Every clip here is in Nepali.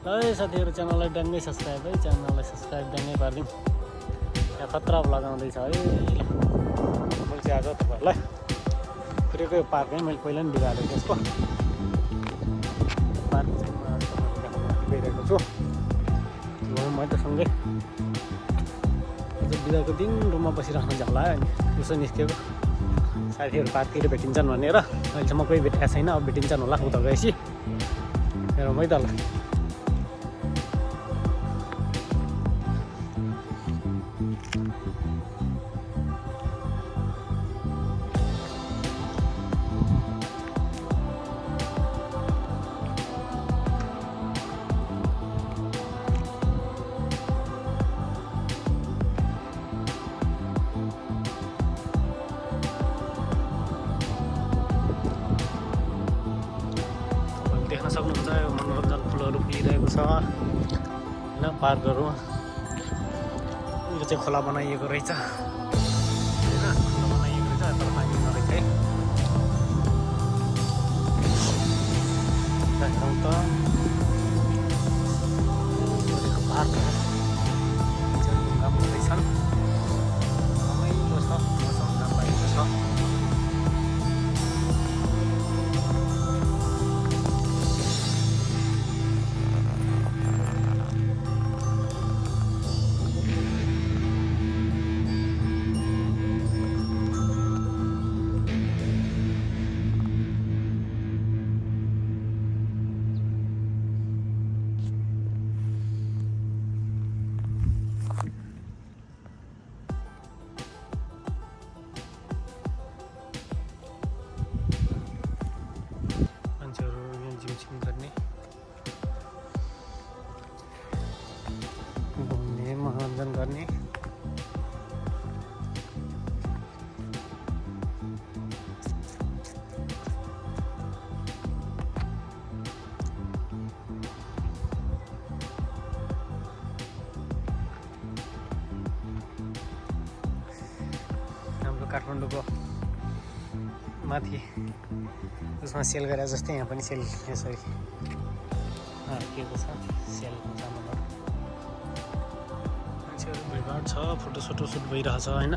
ल साथीहरू च्यानललाई ड्याङ्गै सब्सक्राइब है, च्यानललाई सब्सक्राइब ड्याङ्गै पारिदिउँ। यहाँ खतरा लगाउँदैछ है मैले चाहिँ आज तपाईँहरूलाई फेरिको यो पार्क है मैले पहिला पनि बिगारेको त्यसको पार्क चाहिँ म तपाईँहरू देखाउन गइरहेको छु। मैले त सँगै बिदाको दिन रुममा बसिराख्न जाला अनि उसो निस्केको साथीहरू पार्कतिर भेटिन्छन् भनेर। अहिलेसम्म कोही भेटेको छैन, अब भेटिन्छन् होला उता गएपछि हेरौँ है त ल। देख्न सक्नुहुन्छ यो मनोरञ्जन फुलहरू फुलिरहेको छ होइन पार्कहरू। यो चाहिँ खोला बनाइएको रहेछ होइन, खोला बनाइएको रहेछ तर पानी नरहेछ है। हेरौँ त पार्कहरू राम्रो रहेछन्, रमाइलो छ, मौसम राम्रो छ। जिम गर्ने घुम्ने मनोरञ्जन गर्ने हाम्रो काठमाडौँको माथि उसमा सेल गरे जस्तै यहाँ पनि सेल यसरी के छ सेलको सामानहरू। मान्छेहरू भिडभाड छ, फोटोसोटो सुट भइरहेछ होइन।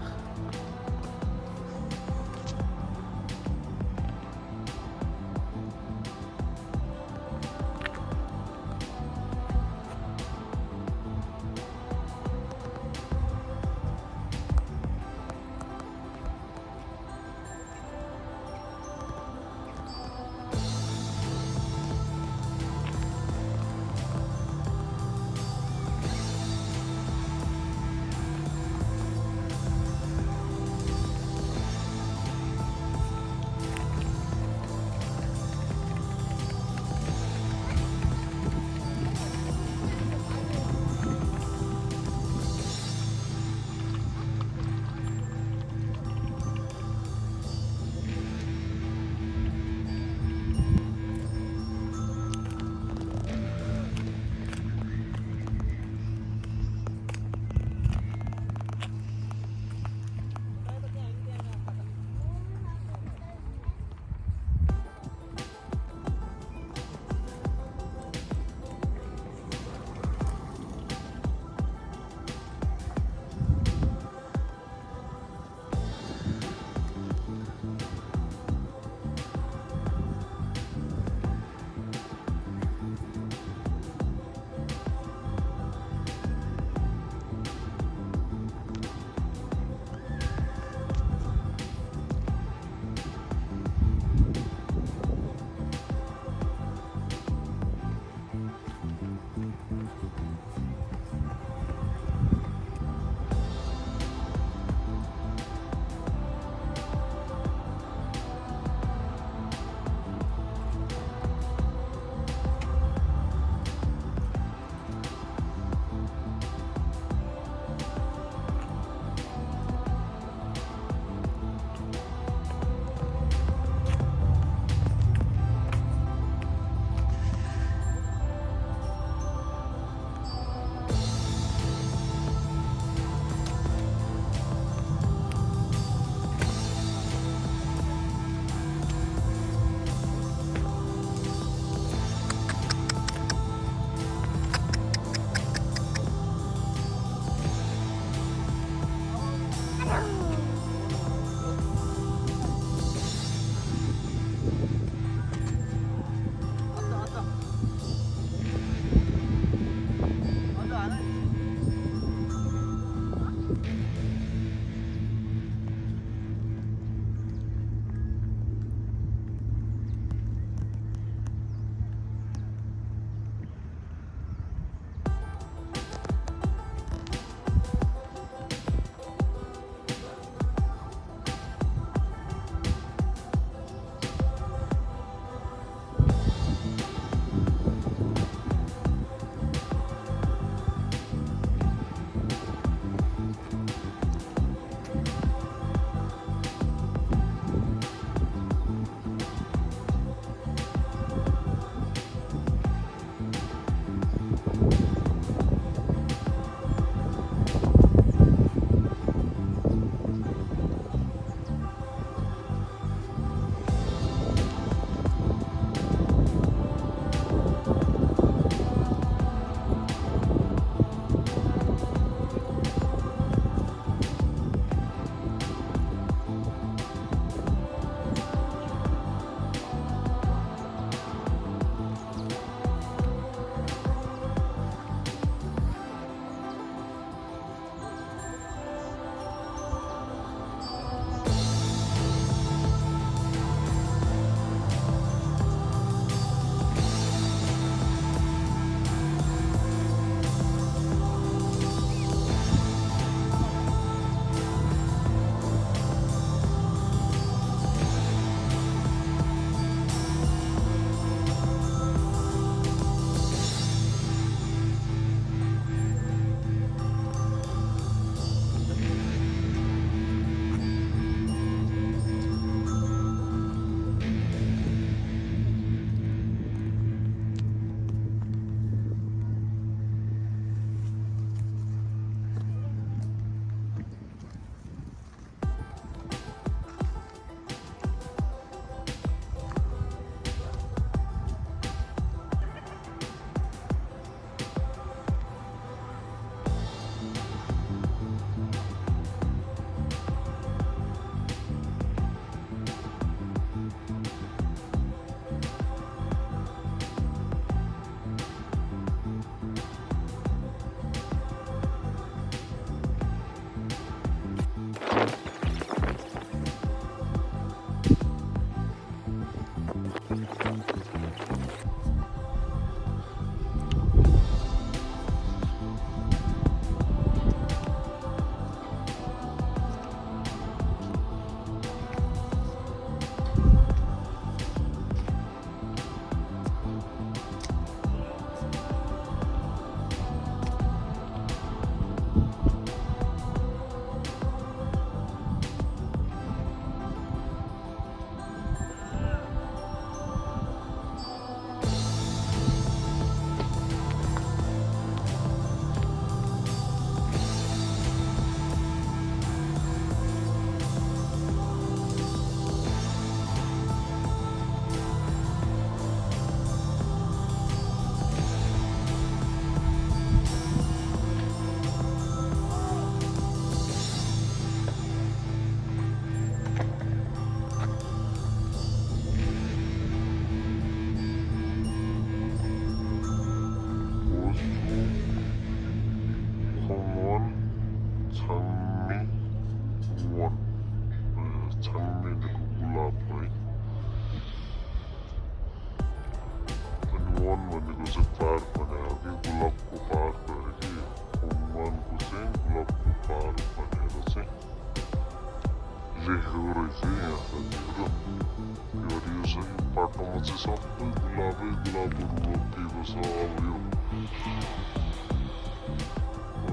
छ। अब यो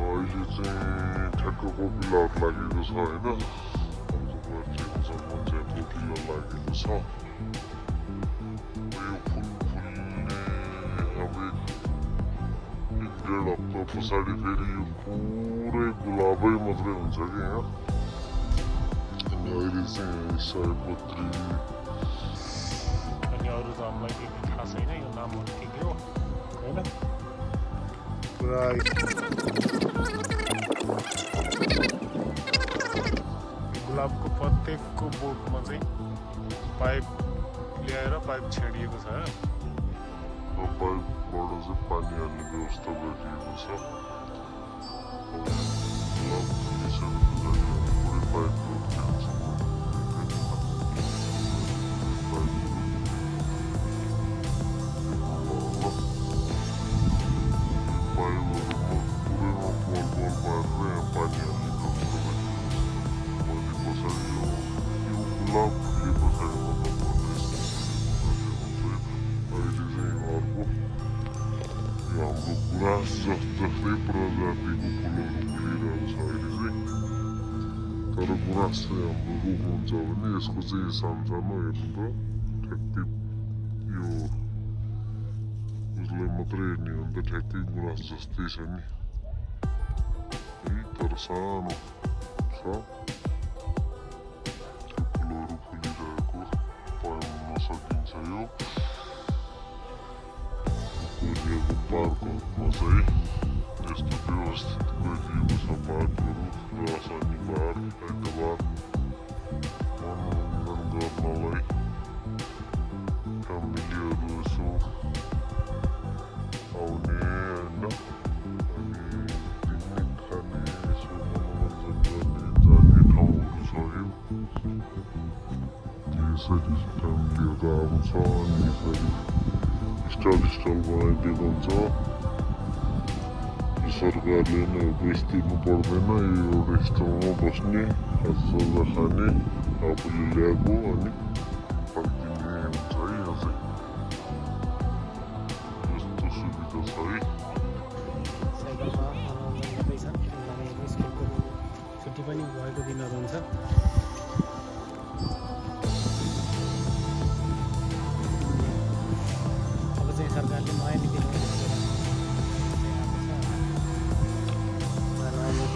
अहिले चाहिँ ठ्याक्क कोपिलाहरू लागेको छ होइन, कोपिला लागेको छ। यो फुल फुल्ने अब 1-1.5 हप्ता पछाडि फेरि यो पुरै गुलाबै मात्रै हुन्छ कि यहाँ। अनि अहिले चाहिँ सयपत्री अनि अरू त हामीलाई के थाहा छैन, यो नामहरू के हो होइन। पुरा गुलाबको प्रत्येकको बोटमा चाहिँ पाइप ल्याएर पाइप छेडिएको छ। पाइपबाट चाहिँ पानी हाल्ने व्यवस्था गरिएको छ। गुलाब फुलिसकेको पुरै पाइपहरू जस्तै प्रजातिको फुलहरू फुलिरहेको छ अहिले चाहिँ। तर गुराँस चाहिँ हाम्रो रोप्नुहुन्छ भने यसको चाहिँ सानो हेर्नु त ठ्याक्कै यो उसलाई मात्रै हेर्ने हो भने त ठ्याक्कै गुराँस जस्तै छ नि है, तर सानो छ। फुलहरू फुलिरहेको पाउन सकिन्छ। यो कोरियाको पार्कहरूमा चाहिँ यस्तो व्यवस्थित गरिएको छ पार्कहरू, र शनिबार आइतबार मनोरञ्जन गर्नलाई फ्यामिलीहरू यसो आउने होइन, अनि पिकनिक खाने यसो मनोरञ्जन गर्ने जाने ठाउँहरू छ। यो यसरी फ्यामिलीहरू आउँछ अनि यसरी स्टल बनाइदिएको हुन्छ। सरकारले नै पैसा तिर्नु पर्दैन, यो एउटा स्टलमा बस्ने खाजा खाने आफूले ल्याएको अनि फर्किने हुन्छ है। यहाँ चाहिँ यस्तो सुविधा छ है। साइकलमा मनोरञ्जन गर्दैछन्, किनभने स्कुलको छुट्टी पनि भएको दिनहरू हुन्छ। अब चाहिँ सरकारले नयाँ नीति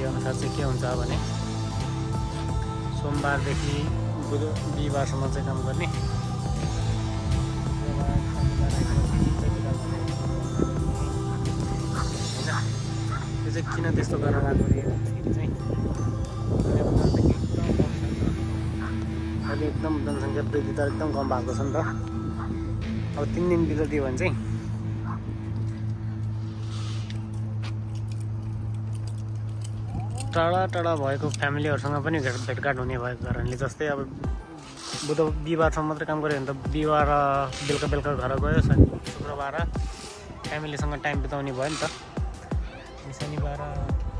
अनुसार चाहिँ के हुन्छ भने सोमबारदेखि बिहिबारसम्म चाहिँ काम गर्ने, होइन। त्यो चाहिँ किन त्यस्तो गर्न लाग्यो भन्दाखेरि चाहिँ अहिले एकदम जनसङ्ख्या वृद्धि त एकदम कम भएको छ नि त। अब 3 दिन बितादियो भने चाहिँ टाढा भएको फ्यामिलीहरूसँग पनि भेटघाट हुने भएको कारणले, जस्तै अब बिहिबारसम्म मात्रै काम गऱ्यो भने त बिहिबार बेलुका घर गयो, शुक्रबार फ्यामिलीसँग टाइम बिताउने भयो नि त। शनिबार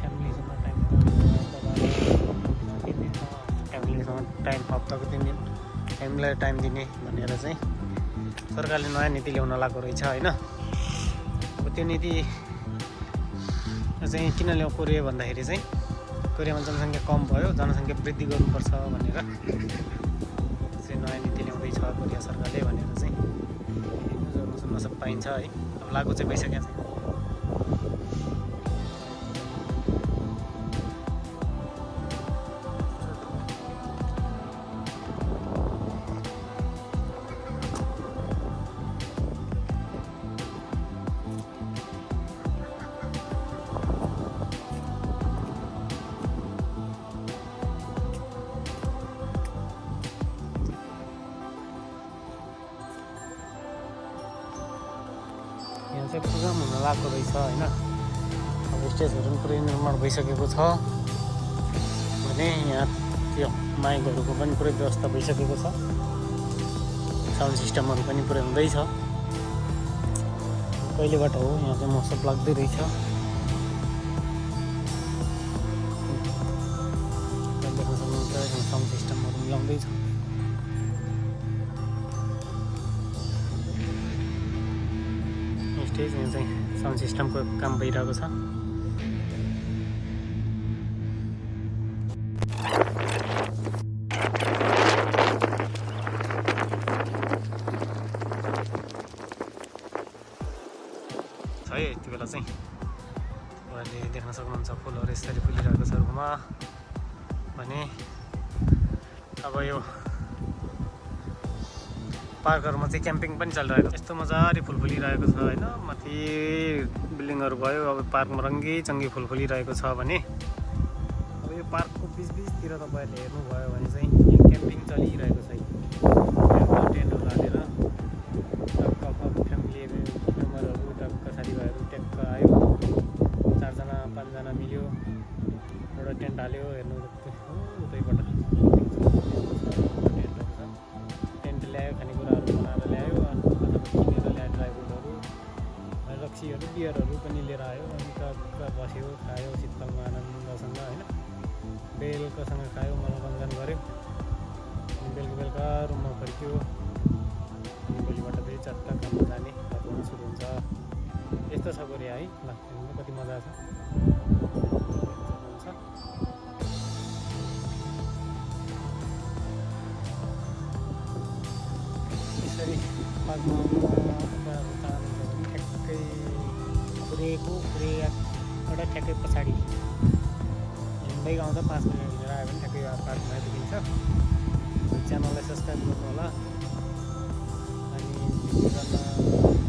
फ्यामिलीसँग टाइम फ्यामिलीसँग टाइम हप्ताको 3 दिन फ्यामिलीलाई टाइम दिने भनेर चाहिँ सरकारले नयाँ नीति ल्याउन लागेको रहेछ होइन। अब त्यो नीति चाहिँ किन कोरियो भन्दाखेरि चाहिँ कोरियामा जनसङ्ख्या कम भयो, जनसङ्ख्या वृद्धि गर्नुपर्छ भनेर चाहिँ नयाँ नीति ल्याउँदैछ कोरिया सरकारले भनेर चाहिँ सुन्न पाइन्छ है। अब लागु चाहिँ भइसकेको छ। यहाँ चाहिँ प्रोग्राम हुन लागेको रहेछ होइन। अब स्टेजहरू पनि पुरै निर्माण भइसकेको छ भने यहाँ त्यो माइकहरूको पनि पुरै व्यवस्था भइसकेको छ, साउन्ड सिस्टमहरू पनि पुरै हुँदैछ। कहिलेबाट हो यहाँ चाहिँ मौसम लाग्दै रहेछ। साउन्ड सिस्टमहरू मिलाउँदैछ। स्टेज यहाँ चाहिँ साउन्ड सिस्टमको काम भइरहेको छ। है यति बेला चाहिँ तपाईँहरूले देख्न सक्नुहुन्छ फुलहरू यसरी फुलिरहेको छ रुखमा। भने अब यो पार्कहरूमा चाहिँ क्याम्पिङ पनि चलिरहेको छ। यस्तो मजाले फुल फुलिरहेको छ होइन। माथि बिल्डिङहरू भयो, अब पार्कमा रङ्गी चङ्गी फुल फुलिरहेको छ। भने अब यो पार्कको बिचबिचतिर तपाईँहरूले हेर्नुभयो भने चाहिँ यहाँ क्याम्पिङ चलिरहेको छ। टेन्टहरू हालेर टक्क फ्यामिली मेम्बरहरू टक्क साथीभाइहरू ट्याक्क आयो, 4जना 5जना मिल्यो, एउटा टेन्ट हाल्यो। हेर्नु उतैबाट टेन्ट ल्यायो, खानेकुराहरू बनाएर ल्यायो, अथवा किनेर ल्यायो, ड्राइभरहरू रक्सीहरू बियरहरू पनि लिएर आयो। अनि टक्क बस्यो, खायो शीतलमा आनन्दसँग होइन। बेलुकासँग खायो, मनोरञ्जन गऱ्यो। अनि बेलुका रुममा फर्क्यो। अनि भोलिबाट फेरि चट्ट काममा जाने बाटोमा सुरु हुन्छ। यस्तो छ गरे है। ल हेर्नु कति मजा छ। यसरी पार्कमा ठ्याक्कै पुरेबाट ठ्याक्कै पछाडि हिँड्दै आउँदा 5 मिनट हिँडेर आयो भने ठ्याक्कै पार्कमा देखिन्छ। च्यानललाई सब्सक्राइब गर्नु होला। अनि भिडियो गर्न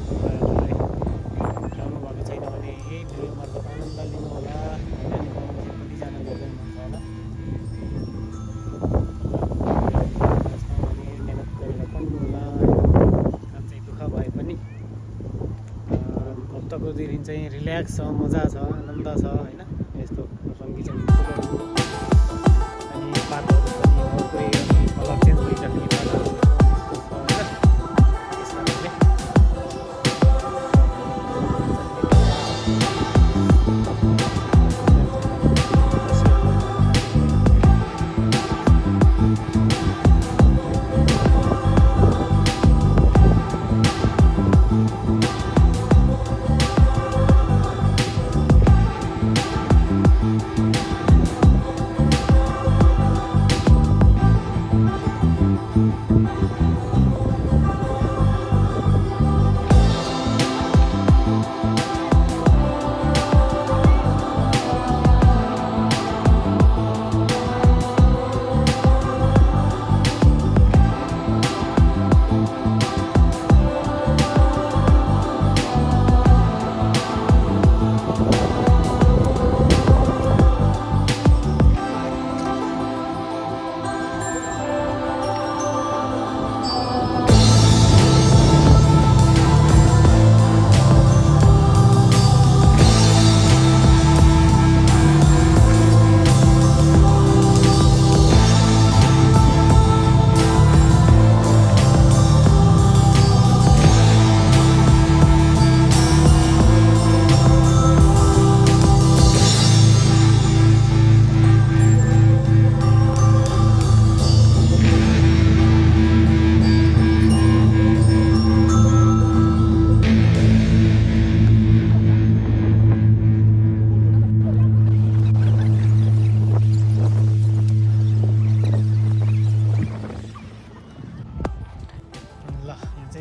तपाईँहरूलाई ल्याउनु भएको छैन भने यही भिडियो मार्फत आनन्द लिनु होला। अनि कतिजना गर्दै हुनुहुन्छ होला। मेहनत गरेर पढ्नु होला। काम चाहिँ दुःख भए पनि हप्ताको 2 दिन चाहिँ रिल्याक्स छ, मजा छ, आनन्द छ होइन। यस्तो रङ्गीचङ्गी फुलहरू अनि पातहरू पनि अर्कै कलर चेन्ज भइसक्ने पातहरू होइन। त्यस कारणले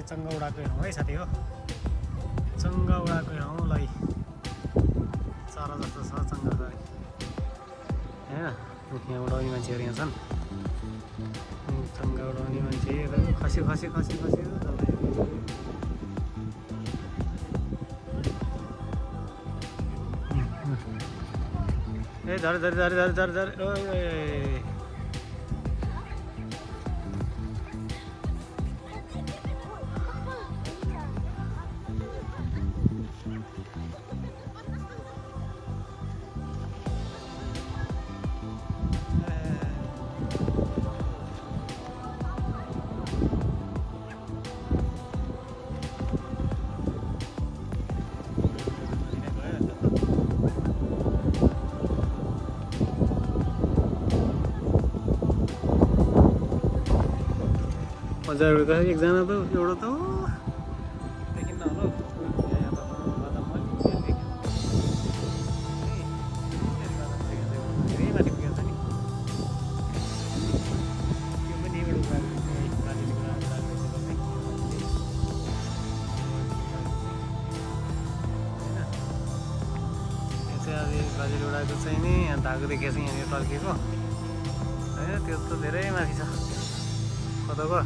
चङ्गौडाको ठाउँ है साथी हो। चङ्गौडाको ठाउँलाई चरा जस्तो छ चङ्गाबारी होइन। यहाँ उडाउने मान्छेहरू यहाँ छन्। चङ्गा उडाउने मान्छेहरू खस्यो ए धर हजुर एकजना त एउटा त देखिन्न होला। गजलडुडाको चाहिँ नि यहाँ धागो देखेको छ यहाँनिर टल्केको होइन त्यो त धेरै माथि छ कता गयो